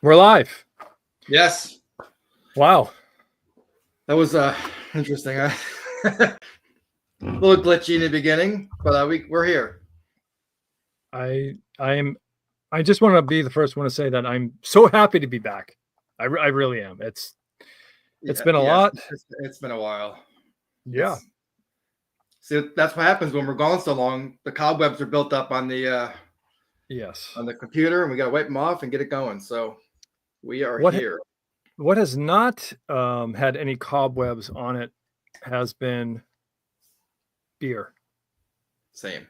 We're live. Yes. Wow. That was interesting. A little glitchy in the beginning, but we're here. I just want to be the first one to say that I'm so happy to be back. I really am. It's been a lot. It's been a while. Yeah. See, that's what happens when we're gone so long. The cobwebs are built up on the on the computer, and we got to wipe them off and get it going. So we are here. What has not had any cobwebs on it has been beer. Same.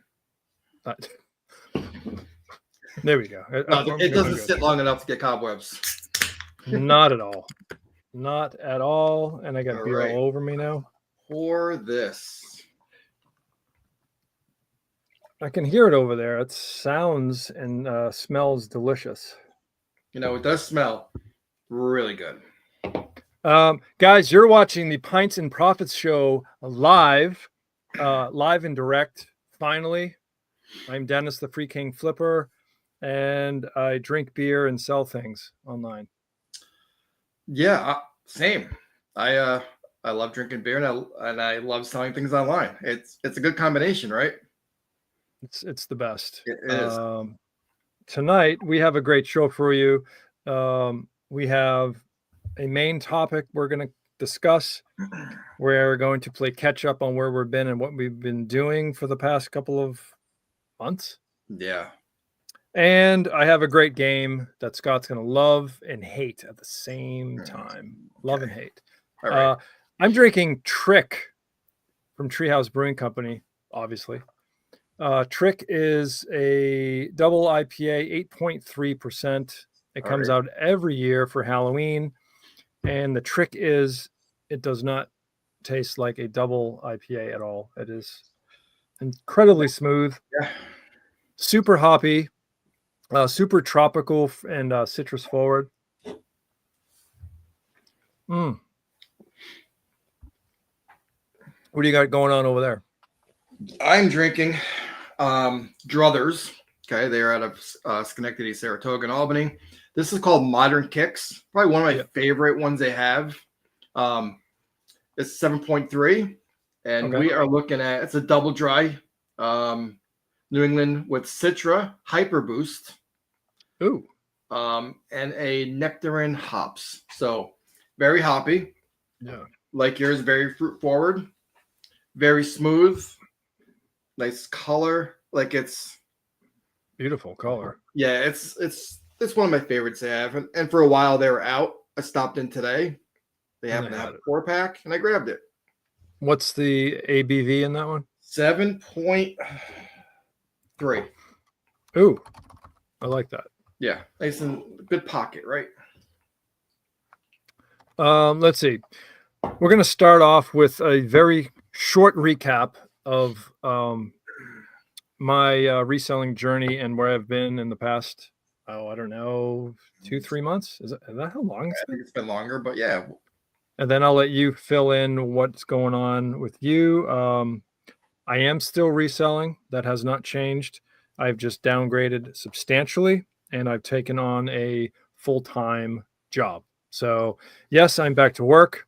There we go. No, it doesn't sit long enough to get cobwebs. Not at all. Not at all. And I got beer all over me now. Pour this. I can hear it over there. It sounds and smells delicious. You know, it does smell really good. Guys, you're watching the Pints and Profits show live and direct. Finally, I'm Dennis, the Free King Flipper, and I drink beer and sell things online. Yeah, same. I love drinking beer and I love selling things online. It's a good combination, right? It's the best. It is. Tonight we have a great show for you. We have a main topic we're going to discuss. We're going to play catch up on where we've been and what we've been doing for the past couple of months. Yeah. And I have a great game that Scott's going to love and hate at the same time. Love and hate. All right. I'm drinking Trick from Treehouse Brewing Company, obviously. Trick is a double IPA, 8.3%. It comes out every year for Halloween. And the trick is it does not taste like a double IPA at all. It is incredibly smooth, super hoppy, super tropical and citrus forward. What do you got going on over there? I'm drinking Druthers. Okay, they're out of Schenectady, Saratoga, and Albany. This is called Modern Kicks. Probably one of my favorite ones they have. It's 7.3, and we are looking at, it's a double dry New England with Citra Hyper Boost. Ooh. And a nectarine hops. So very hoppy. Yeah. Like yours, very fruit forward, very smooth, nice color. Like it's beautiful color. Yeah, it's one of my favorites they have. And for a while they were out. I stopped in today. They happen to have a 4-pack, and I grabbed it. What's the ABV in that one? 7.3. Ooh, I like that. Yeah, nice and good pocket, right? Let's see. We're going to start off with a very short recap of my reselling journey and where I've been in the past, I don't know, 2-3 months. Is that how long it's been? I think it's been longer, but yeah. And then I'll let you fill in what's going on with you. I am still reselling. That has not changed. I've just downgraded substantially, and I've taken on a full-time job. So yes, I'm back to work.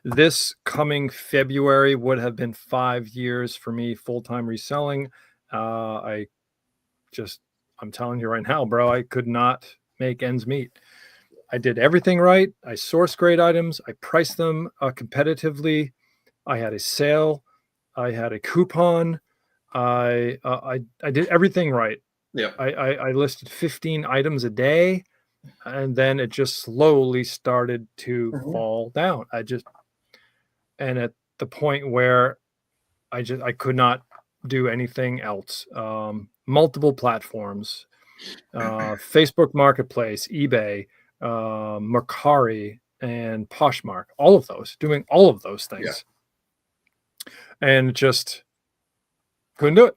This coming February would have been 5 years for me full-time reselling. I'm telling you right now, bro, I could not make ends meet. I did everything right. I sourced great items. I priced them competitively. I had a sale. I had a coupon. I did everything right. Yeah. I listed 15 items a day, and then it just slowly started to fall down. And at the point where I could not do anything else. Multiple platforms, Facebook Marketplace, eBay, Mercari, and Poshmark, doing all of those things. And just couldn't do it.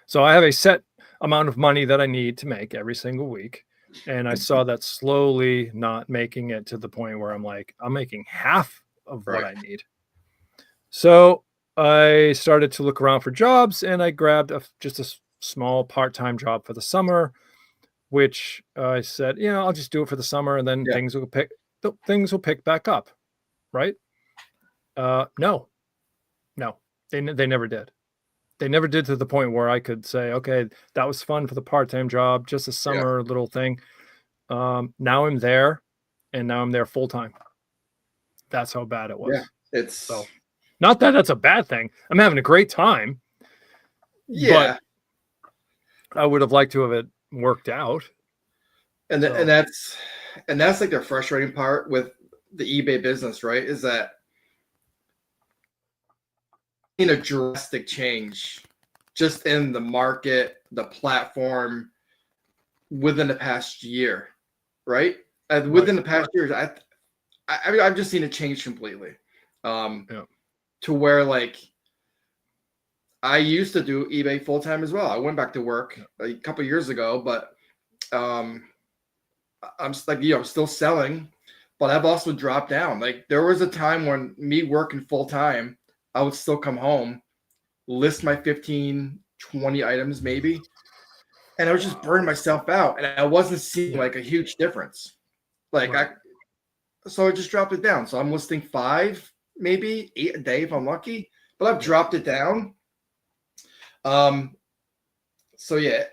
So I have a set amount of money that I need to make every single week. And I saw that slowly not making it to the point where I'm like, I'm making half of what I need. So I started to look around for jobs, and I grabbed just a small part-time job for the summer. which I said, I'll just do it for the summer, and then things will pick back up, right? No, they never did. They never did, to the point where I could say, okay, that was fun for the part-time job, just a summer little thing. Now I'm there, and now I'm there full time. That's how bad it was. Yeah, it's so not that that's a bad thing. I'm having a great time. Yeah, but I would have liked to have it worked out. And that's like the frustrating part with the eBay business, right? Is that in a drastic change just in the market, the platform within the past year, right? Within the past years, I've just seen it change completely. To where, like, I used to do eBay full time as well. I went back to work a couple of years ago, but I'm like, I'm still selling, but I've also dropped down. Like, there was a time when me working full time, I would still come home, list my 15, 20 items maybe, and I was just burning myself out, and I wasn't seeing like a huge difference. Like, so I just dropped it down. So I'm listing 5, maybe 8 a day if I'm lucky, but I've dropped it down. So yeah,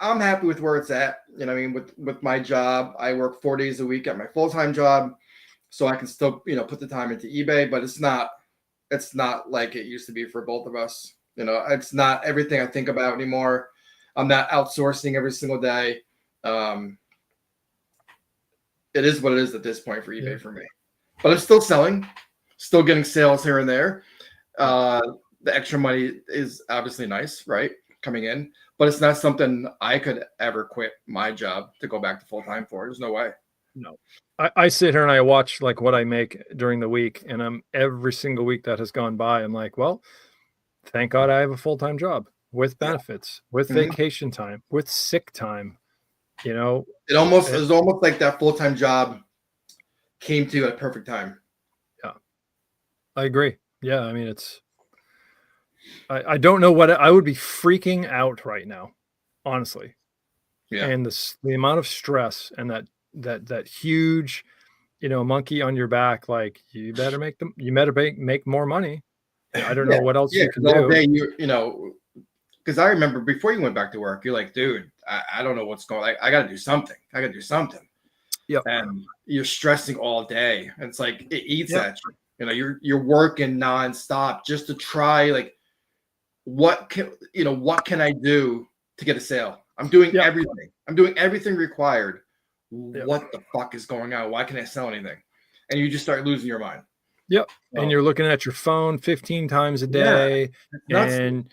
I'm happy with where it's at. You know what I mean? With my job, I work 4 days a week at my full-time job, so I can still, put the time into eBay, but it's not like it used to be for both of us. It's not everything I think about anymore. I'm not outsourcing every single day. It is what it is at this point for eBay for me, but I'm still selling, still getting sales here and there. The extra money is obviously nice, right? Coming in, but it's not something I could ever quit my job to go back to full-time for. There's no way. No. I sit here and I watch like what I make during the week, and every single week that has gone by, I'm like, well, thank God I have a full-time job with benefits, with vacation time, with sick time. It was almost like that full-time job came to you at a perfect time. Yeah, I agree. Yeah, I mean, I don't know what I would be freaking out right now, honestly. Yeah, and the amount of stress and that huge, monkey on your back, like, you better make more money. I don't know what else you can do. All day because I remember before you went back to work, you're like, dude, I don't know what's going on. I got to do something. Yep. And you're stressing all day. And it's like, it eats at you. You're working nonstop just to try, like, what can I do to get a sale? I'm doing everything. I'm doing everything required. What the fuck is going on? Why can't I sell anything? And you just start losing your mind. Yep. And you're looking at your phone 15 times a day, and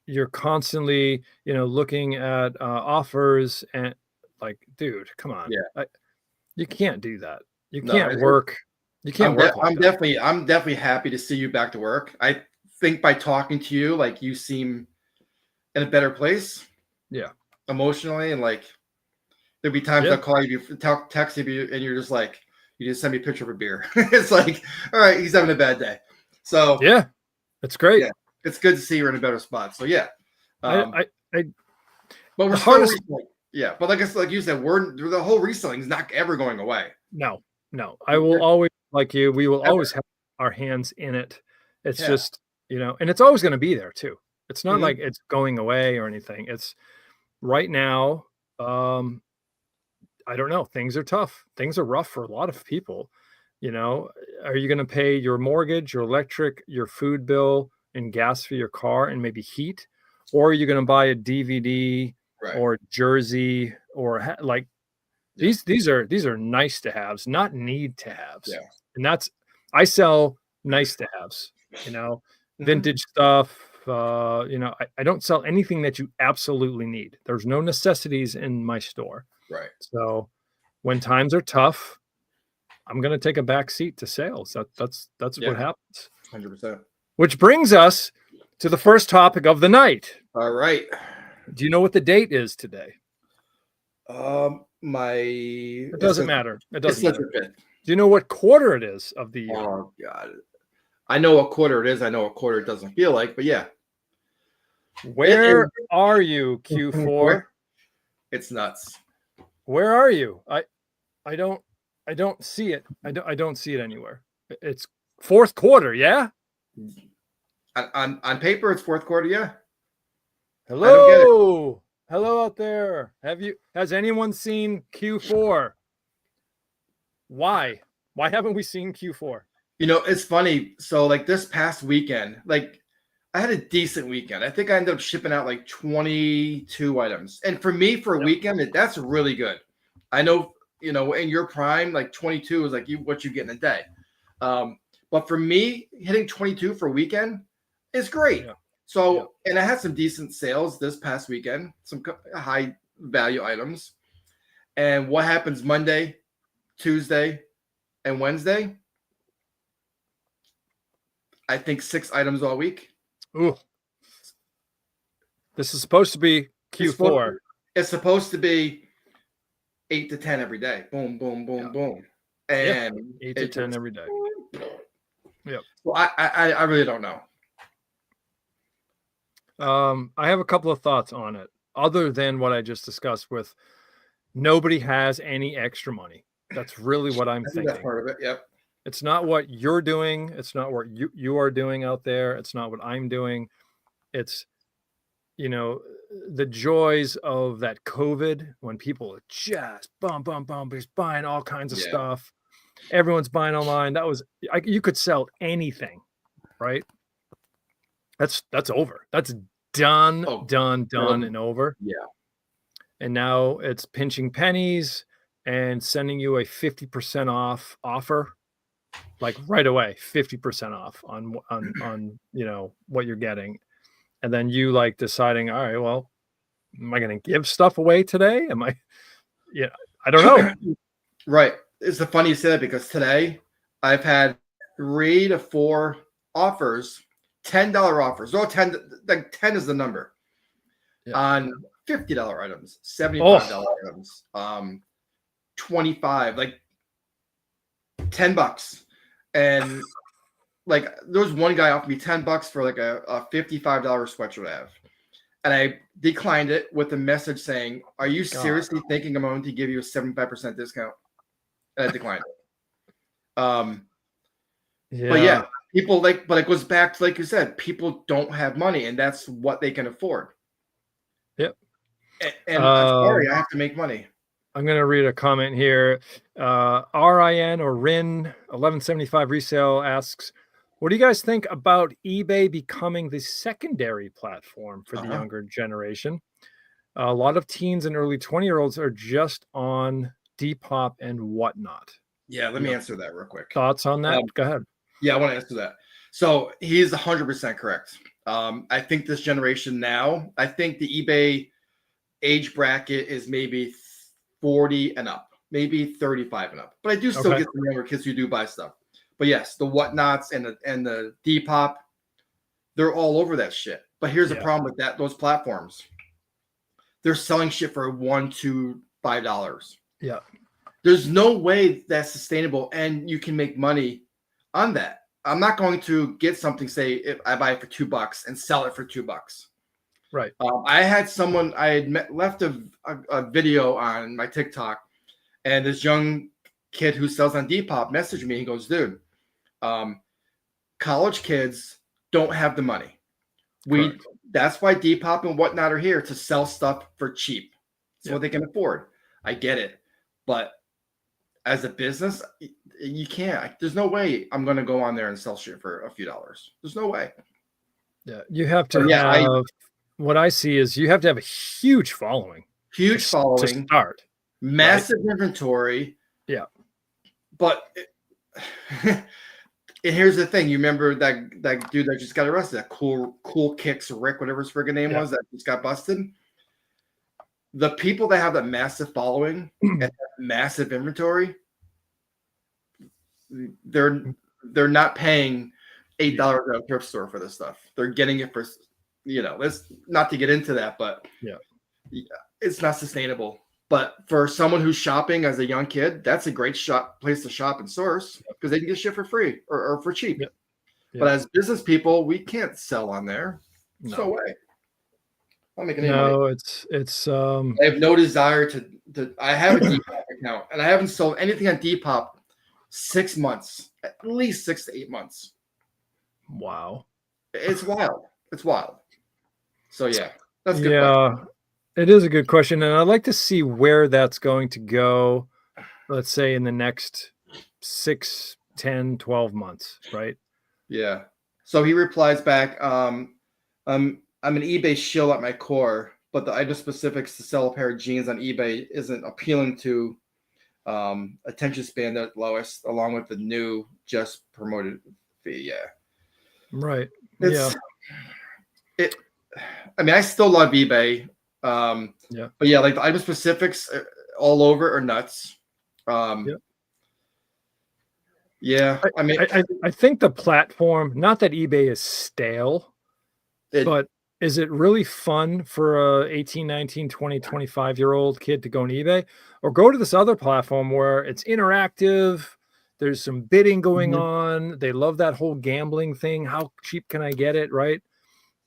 you're constantly, looking at offers, and like, dude, come on. You can't do that. You can't work. You can't work. I'm definitely happy to see you back to work. I think by talking to you, like, you seem in a better place. Yeah. Emotionally, and like, there'd be times I'll call you, text you, and you're just like, you just send me a picture of a beer. It's like, all right, he's having a bad day. So yeah, it's great. Yeah, it's good to see you're in a better spot. So yeah, but we're hardest. But like you said, the whole reselling is not ever going away. No. I will always, like you, we will always have our hands in it. It's just, and it's always going to be there too. It's not like it's going away or anything. It's right now. I don't know. Things are tough. Things are rough for a lot of people. Are you going to pay your mortgage, your electric, your food bill, and gas for your car, and maybe heat? Or are you going to buy a DVD or jersey, or like these are nice to haves, not need to haves. Yeah. And I sell nice to haves, vintage stuff. I don't sell anything that you absolutely need. There's no necessities in my store. Right. So when times are tough, I'm going to take a back seat to sales. That's what happens. 100%. Which brings us to the first topic of the night. All right. Do you know what the date is today? It doesn't matter. It doesn't matter. Do you know what quarter it is of the year? Oh God. I know what quarter it is. I know what quarter it doesn't feel like, but yeah. Where are you, Q4? It's nuts. Where are you? I don't see it. I don't see it anywhere. It's fourth quarter, yeah? On paper, it's fourth quarter, yeah. I don't get it. Hello. Hello out there. Has anyone seen Q4? Why? Why haven't we seen Q4? It's funny. So like this past weekend, like I had a decent weekend. I think I ended up shipping out like 22 items. And for me, for a weekend, that's really good. I know, in your prime, like 22 is like what you get in a day. But for me, hitting 22 for a weekend is great. Yeah. So, and I had some decent sales this past weekend, some high value items. And what happens Monday, Tuesday, and Wednesday? I think 6 items all week. Ooh. This is supposed to be Q4. It's supposed to be 8 to 10 every day. Boom, boom, boom, boom. And 8 to 10 every day. Yep. So I really don't know. I have a couple of thoughts on it, other than what I just discussed with nobody has any extra money. That's really what I'm thinking. That's part of it. Yep. It's not what you're doing. It's not what you are doing out there. It's not what I'm doing. It's, the joys of that COVID when people are just just buying all kinds of stuff. Everyone's buying online. That was, you could sell anything, right? That's over. That's done, done, and over. Yeah. And now it's pinching pennies and sending you a 50% off offer, like right away, 50% off on what you're getting. And then you like deciding, all right, well, am I going to give stuff away today? I don't know. Right. It's the funny you say that because today I've had 3 to 4 offers, $10 offers. Oh, 10, like 10 is the number on $50 items, $75 items, 25, like $10. And like there was one guy offered me $10 for like a $55 sweatshirt I have. And I declined it with a message saying, "Are you seriously thinking I'm going to give you a 75% discount?" And I declined it. But yeah, people but it goes back to, like you said, people don't have money and that's what they can afford. Yep. And I'm sorry, I have to make money. I'm going to read a comment here. RIN or RIN 1175 resale asks, what do you guys think about eBay becoming the secondary platform for the younger generation? A lot of teens and early 20-year-olds are just on Depop and whatnot. Yeah, let me answer that real quick. Thoughts on that? Go ahead. Yeah, I want to answer that. So he's 100% correct. I think this generation now, I think the eBay age bracket is maybe 40 and up, maybe 35 and up. But I do still get some younger kids who do buy stuff. But yes, the whatnots and the Depop, they're all over that shit. But here's the problem with those platforms. They're selling shit for $1 to $5. Yeah. There's no way that's sustainable and you can make money on that. I'm not going to get something, say, if I buy it for $2 and sell it for $2. Right. I had someone, I had left a video on my TikTok, and this young kid who sells on Depop messaged me. He goes, dude, college kids don't have the money. That's why Depop and whatnot are here, to sell stuff for cheap. It's what they can afford. I get it. But as a business, you can't. There's no way I'm going to go on there and sell shit for a few dollars. There's no way. Yeah. You have to have, what I see is you have to have a huge following. Huge following. To start. Massive inventory. Yeah. But and here's the thing. You remember that dude that just got arrested, that cool kicks Rick, whatever his friggin' name was, that just got busted? The people that have that massive following and that massive inventory, they're not paying $8 at a thrift store for this stuff. They're getting it for, let's not to get into that, but it's not sustainable. But for someone who's shopping as a young kid, that's a great place to shop and source because they can get shit for free or for cheap. Yep. But as business people, we can't sell on there. No way. I'm making any money. It's I have no desire I have a Depop account, and I haven't sold anything on Depop 6 months, at least 6 to 8 months. Wow. It's wild. It's wild. So yeah, that's a good Yeah, question. it is a good question. And I'd like to see where that's going to go, let's say in the next 6, 10, 12 months, right? Yeah. So he replies back, I'm an eBay shill at my core, but the item specifics to sell a pair of jeans on eBay isn't appealing to attention span that lowest, along with the new just promoted fee. Yeah. Right. It's Yeah. I mean, I still love eBay. Yeah. But yeah, like the item specifics all over are nuts. Yeah. Yeah. I mean, I think the platform, not that eBay is stale, but is it really fun for a 18, 19, 20, 25-year-old kid to go on eBay or go to this other platform where it's interactive? There's some bidding going on. They love that whole gambling thing. How cheap can I get it? Right.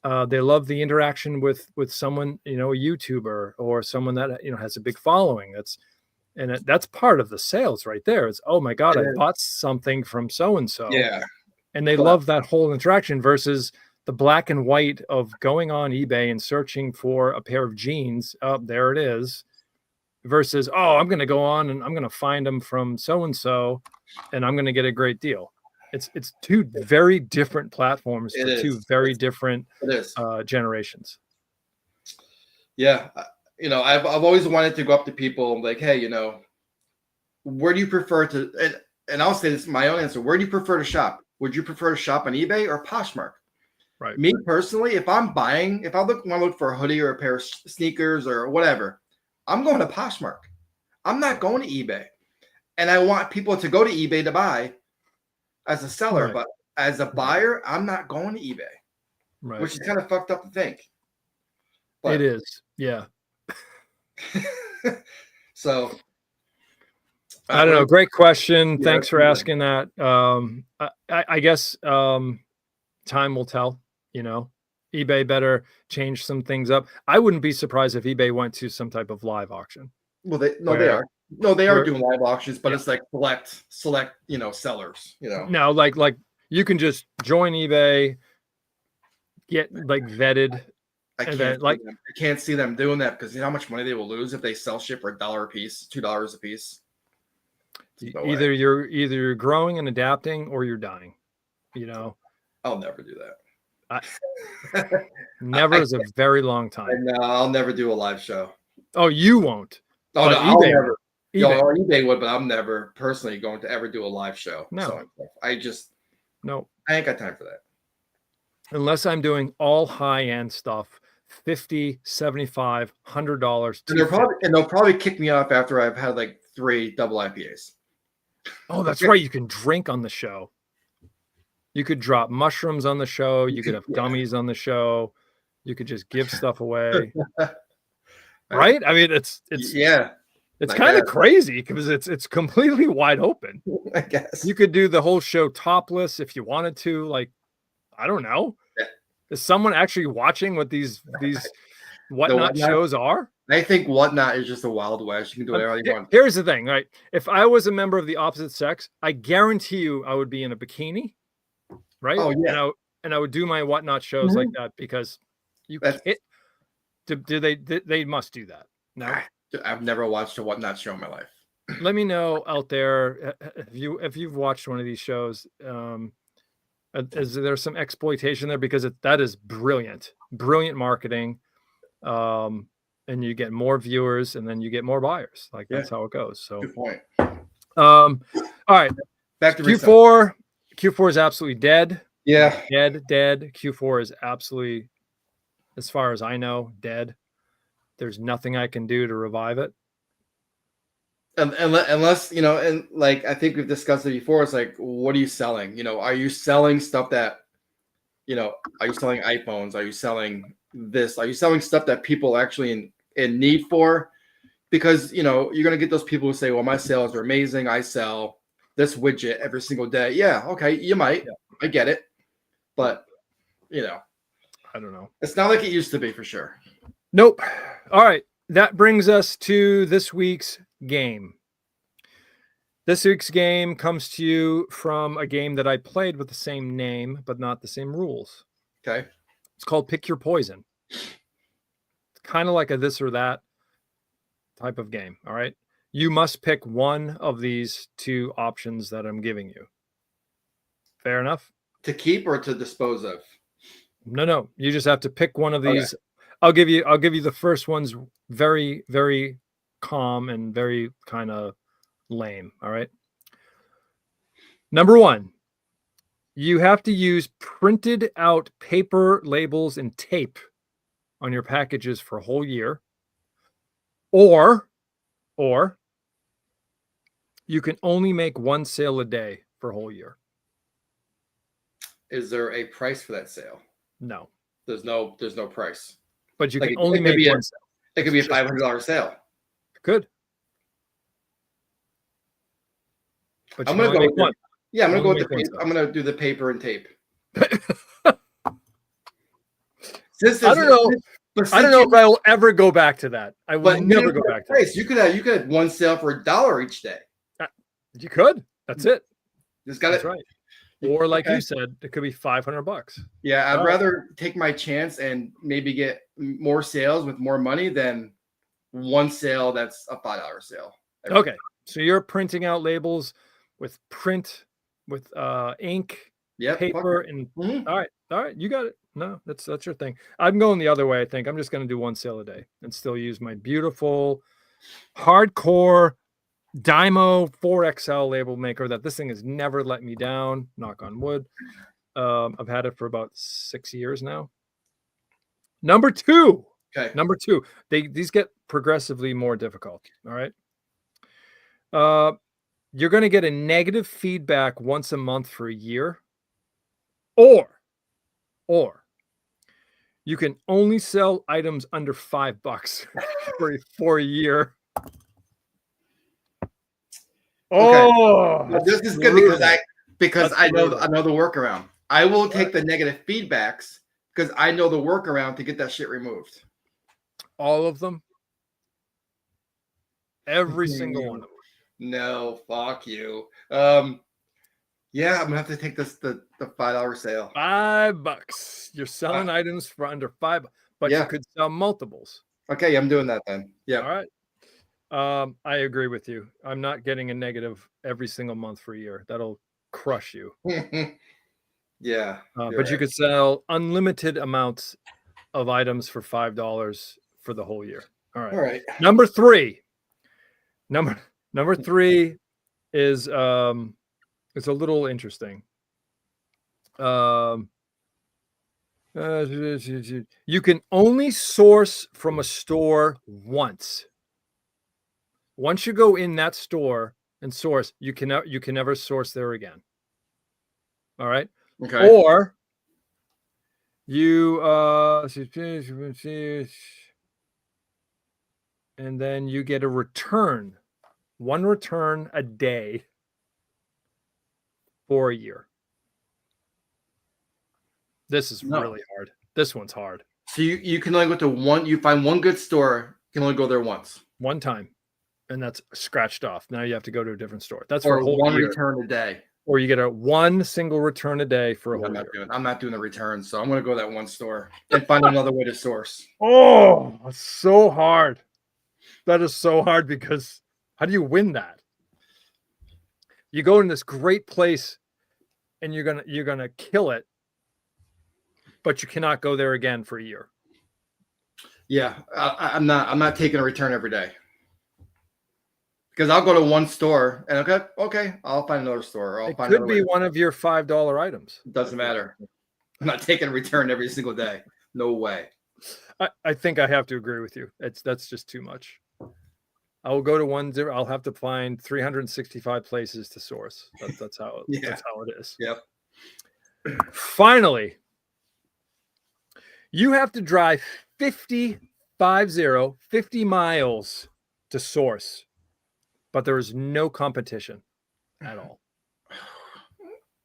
They love the interaction with someone, a YouTuber or someone that, has a big following. That's part of the sales right there. It's, oh my God, I bought something from so-and-so. Yeah. And they love that whole interaction versus the black and white of going on eBay and searching for a pair of jeans. Oh, there it is. Versus, oh, I'm going to go on and I'm going to find them from so-and-so and I'm going to get a great deal. It's two very different platforms for two very different generations. Yeah. I've always wanted to go up to people and like, hey, where do you prefer to, and I'll say this, my own answer. Where do you prefer to shop? Would you prefer to shop on eBay or Poshmark? Right. Me personally, if I want to look for a hoodie or a pair of sneakers or whatever, I'm going to Poshmark. I'm not going to eBay. And I want people to go to eBay to buy as a seller, but as a buyer, I'm not going to eBay. Right. Which is kind of fucked up to think. But, it is. Yeah. So I don't know. Great question. Yeah, thanks for asking that. I guess time will tell. eBay better change some things up. I wouldn't be surprised if eBay went to some type of live auction. Well, they are. No, they are doing live auctions, but it's like select, sellers. No, like you can just join eBay, get like vetted. I can't see them doing that because you know how much money they will lose if they sell shit for $1 a piece, $2 a piece. Either you're growing and adapting or you're dying. I'll never do that. Never is a very long time. No, I'll never do a live show. Oh, you won't. Oh, no, I'll never. eBay would, but I'm never personally going to ever do a live show. No. So I ain't got time for that. Unless I'm doing all high-end stuff, $50, $75, $100. And they'll probably kick me off after I've had like 3 double IPAs. Oh, that's right. You can drink on the show. You could drop mushrooms on the show. You could have gummies on the show. You could just give stuff away. Right? I mean, it's kind of crazy because it's completely wide open. I guess you could do the whole show topless if you wanted to. Like, I don't know. Yeah. Is someone actually watching what these whatnot shows are? I think whatnot is just a Wild West. You can do whatever you want. Here's the thing, right? If I was a member of the opposite sex, I guarantee you I would be in a bikini, right? Oh yeah. And I would do my whatnot shows like that because they must do that. No, I've never watched a whatnot show in my life. Let me know out there if you've watched one of these shows. Is there some exploitation there? Because that is brilliant marketing. And you get more viewers and then you get more buyers. Like that's how it goes. So good point. All right. Back to Q4. Q4 is absolutely dead. Yeah. Dead. Q4 is absolutely, as far as I know, dead. There's nothing I can do to revive it. Unless, and like, I think we've discussed it before. It's like, what are you selling? Are you selling stuff that, are you selling iPhones? Are you selling this? Are you selling stuff that people actually in need for? Because, you're going to get those people who say, well, my sales are amazing. I sell this widget every single day. Yeah. Okay. You might, I get it. But, I don't know. It's not like it used to be for sure. Nope. All right. that brings us to this week's game. This week's game comes to you from a game that I played with the same name, but not the same rules. Okay. It's called Pick Your Poison. It's kind of like a this or that type of game. All right. You must pick one of these two options that I'm giving you. Fair enough? To keep or to dispose of? No. You just have to pick one of these. Okay. I'll give you the first one's very, very calm and very kind of lame. All right. Number one, you have to use printed out paper labels and tape on your packages for a whole year. Or you can only make one sale a day for a whole year. Is there a price for that sale? No. There's no price. But you can only make one sale. It could be a $500 sale. Good. But I'm gonna go with one. Yeah, I'm gonna go with the paper. I'm gonna do the paper and tape. I don't know if I will ever go back to that. I will never go back to that. You could have one sale for $1 each day. You could. That's it. That's right. Or like you said, it could be $500. Yeah, I'd rather take my chance and maybe get more sales with more money than one sale that's a $5 sale. Okay, so you're printing out labels with ink, paper, and all right, you got it. No, that's your thing. I'm going the other way. I think I'm just going to do one sale a day and still use my beautiful, hardcore Dymo 4XL label maker that this thing has never let me down. Knock on wood. I've had it for about 6 years now. Number two. Okay. Number two. These get progressively more difficult. All right. You're going to get a negative feedback once a month for a year, or you can only sell items under $5 for a year. Okay. Oh, this is good because I know the workaround. I will take the negative feedbacks because I know the workaround to get that shit removed. All of them? Every single one of them. No, fuck you. Yeah, I'm gonna have to take the $5 sale. $5. You're selling items for under $5, but you could sell multiples. Okay, I'm doing that then. Yeah. All right. I agree with you. I'm not getting a negative every single month for a year. That'll crush you. Yeah. But you could sell unlimited amounts of items for $5 for the whole year. All right. All right. Number three is it's a little interesting. You can only source from a store once. Once you go in that store and source, you can never source there again. All right. Okay. Or you and then you get a return, one return a day for a year. This is really hard. This one's hard. So you can only go to one. You find one good store. You can only go there once. One time. And that's scratched off. Now you have to go to a different store. That's for a whole one year. Return a day. Or you get one single return a day for a whole year. I'm not doing the return, so I'm going to go to that one store and find another way to source. Oh, it's so hard. That is so hard because how do you win that? You go in this great place and you're gonna kill it, but you cannot go there again for a year. Yeah, I'm not taking a return every day. Because I'll go to one store and okay, I'll find another store. It could be one of your $5 items. Doesn't matter. I'm not taking a return every single day. No way. I think I have to agree with you. That's just too much. I will go to one. I'll have to find 365 places to source. That's how it is. Yep. Finally, you have to drive 50 miles to source. But there is no competition at all.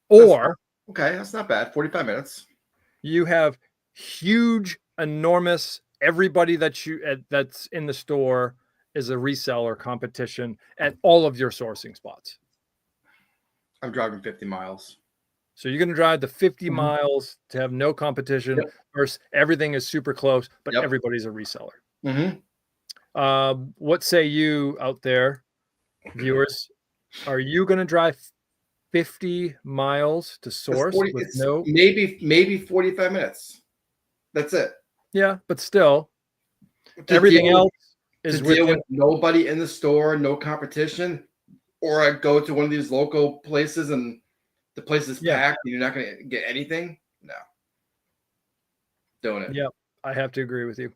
Or that's not bad. 45 minutes. You have huge, enormous everybody that's in the store is a reseller competition at all of your sourcing spots. I'm driving 50 miles. So you're going to drive the 50 miles to have no competition versus everything is super close, but everybody's a reseller. What say you out there, viewers? Are you going to drive 50 miles to source with maybe 45 minutes? That's it. Yeah, but still, everything else is with nobody in the store, no competition, or I go to one of these local places and the place is packed and you're not going to get anything. No, doing it. Yep, I have to agree with you.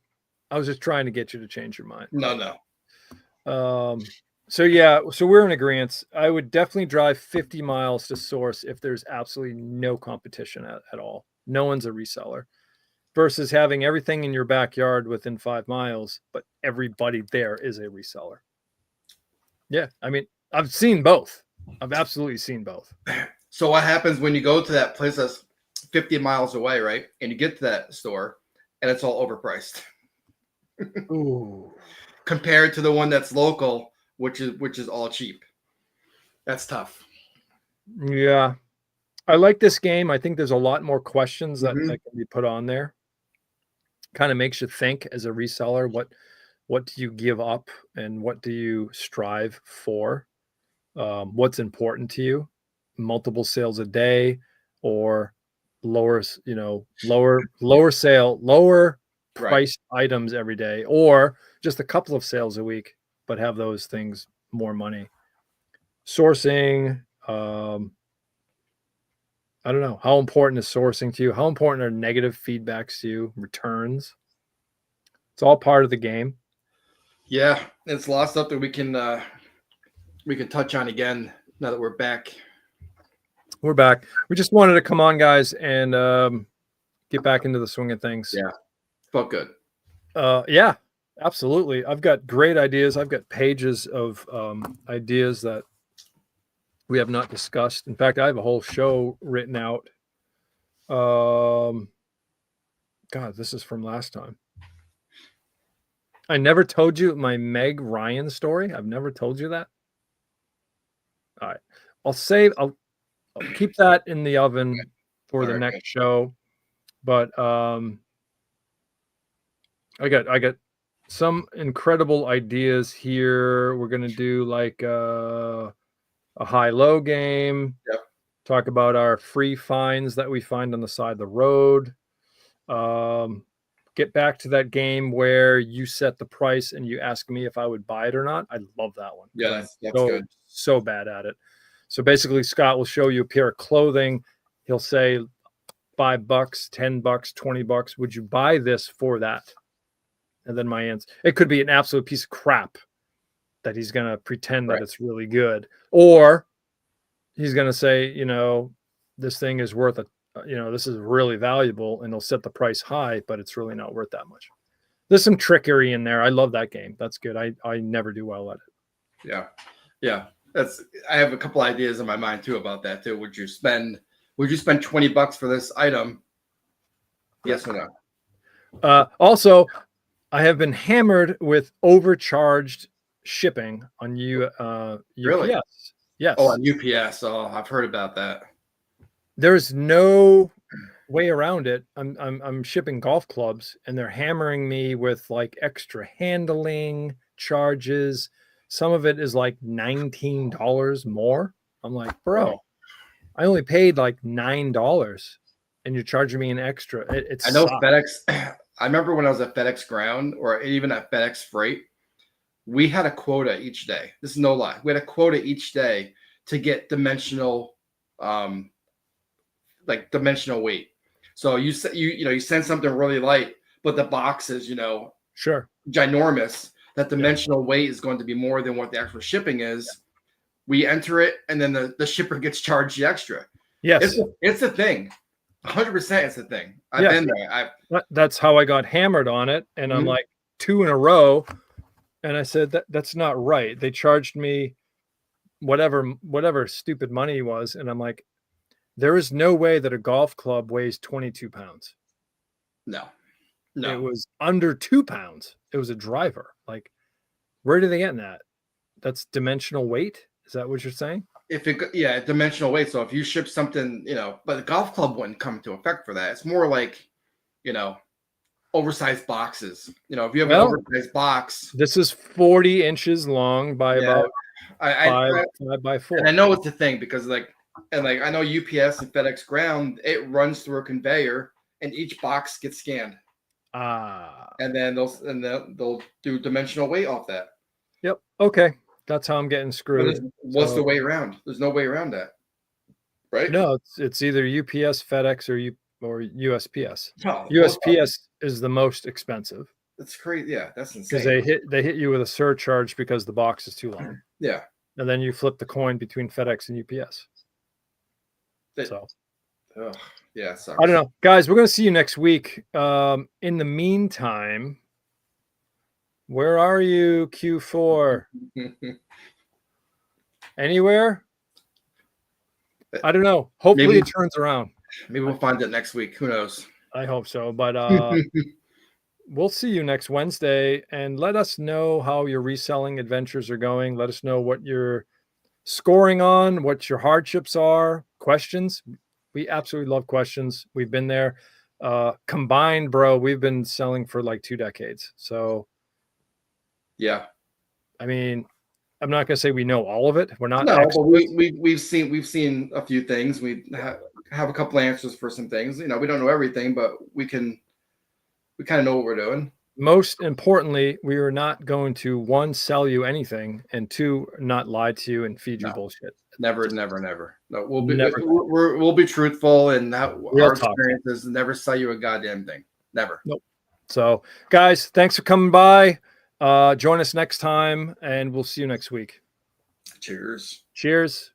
I was just trying to get you to change your mind. No. So yeah, so we're in agreement. I would definitely drive 50 miles to source if there's absolutely no competition at all. No one's a reseller. Versus having everything in your backyard within 5 miles, but everybody there is a reseller. Yeah, I mean, I've seen both. I've absolutely seen both. So what happens when you go to that place that's 50 miles away, right? And you get to that store and it's all overpriced. Ooh. Compared to the one that's local, which is all cheap. That's tough. Yeah. I like this game. I think there's a lot more questions that can be put on there. Kind of makes you think as a reseller, what do you give up and what do you strive for? What's important to you? Multiple sales a day or lower priced items every day, or just a couple of sales a week, but have those things more money. Sourcing, I don't know. How important is sourcing to you? How important are negative feedbacks to you? Returns? It's all part of the game. Yeah, it's a lot of stuff that we can touch on again now that we're back. We're back. We just wanted to come on, guys, and get back into the swing of things. Yeah, felt good. Yeah, absolutely. I've got great ideas. I've got pages of ideas that we have not discussed. In fact, I have a whole show written out. God, this is from last time. I never told you my Meg Ryan story. I've never told you that. All right. I'll keep that in the oven for the next show. But I got some incredible ideas here. We're gonna do like a high-low game. Yep. Talk about our free finds that we find on the side of the road. Get back to that game where you set the price and you ask me if I would buy it or not. I love that one. Yeah, that's good. So bad at it. So basically, Scott will show you a pair of clothing. He'll say $5, $10, $20. Would you buy this for that? And then my answer, it could be an absolute piece of crap that he's going to pretend that it's really good. Or he's going to say, this thing is worth this is really valuable, and they'll set the price high, but it's really not worth that much. There's some trickery in there. I love that game. That's good. I never do well at it. Yeah. I have a couple ideas in my mind too about that too. Would you spend $20 for this item? Yes or no? Also, I have been hammered with overcharged shipping on UPS. Really? Yes. Oh, on UPS. Oh, I've heard about that. There's no way around it. I'm shipping golf clubs, and they're hammering me with like extra handling charges. Some of it is like $19 more. I'm like, bro, I only paid like $9, and you're charging me an extra. I know FedEx. I remember when I was at FedEx Ground or even at FedEx Freight, we had a quota each day. This is no lie. We had a quota each day to get dimensional weight. So you send something really light, but the box is ginormous. That dimensional weight is going to be more than what the actual shipping is. We enter it, and then the shipper gets charged the extra. Yes, it's a thing. 100%, it's a thing. I've been there. That's how I got hammered on it, and I'm like 2 in a row, and I said that's not right. They charged me whatever stupid money was, and I'm like, there is no way that a golf club weighs 22 pounds. No. No. It was under 2 pounds. It was a driver. Like, where do they get that? That's dimensional weight. Is that what you're saying? Yeah, dimensional weight. So if you ship something, but the golf club wouldn't come into effect for that. It's more like, oversized boxes. If you have an oversized box. This is 40 inches long by about 5 by 4. And I know it's a thing because I know UPS and FedEx Ground, it runs through a conveyor and each box gets scanned. And then they'll do dimensional weight off that. Yep. Okay. That's how I'm getting screwed. What's the way around? There's no way around that. Right? No, it's either UPS, FedEx, or USPS. USPS is the most expensive. That's crazy. Yeah, that's insane. Because they hit you with a surcharge because the box is too long. Yeah. And then you flip the coin between FedEx and UPS. Yeah, sucks. I don't know. Guys, we're going to see you next week. In the meantime, where are you, Q4? Anywhere? I don't know. Hopefully it turns around. Maybe we'll find it next week. Who knows? I hope so. But we'll see you next Wednesday, and let us know how your reselling adventures are going. Let us know what you're scoring on, what your hardships are, questions. We absolutely love questions. We've been there. Combined, bro, we've been selling for like 2 decades. So yeah. I mean, I'm not going to say we know all of it. We're not. No, but we've seen a few things. We have a couple answers for some things. We don't know everything, but we kind of know what we're doing. Most importantly, we are not going to 1, sell you anything, and 2, not lie to you and feed you bullshit. Never. No, we'll be truthful, and our experience is never sell you a goddamn thing. Never. Nope. So, guys, thanks for coming by. Join us next time, and we'll see you next week. Cheers. Cheers.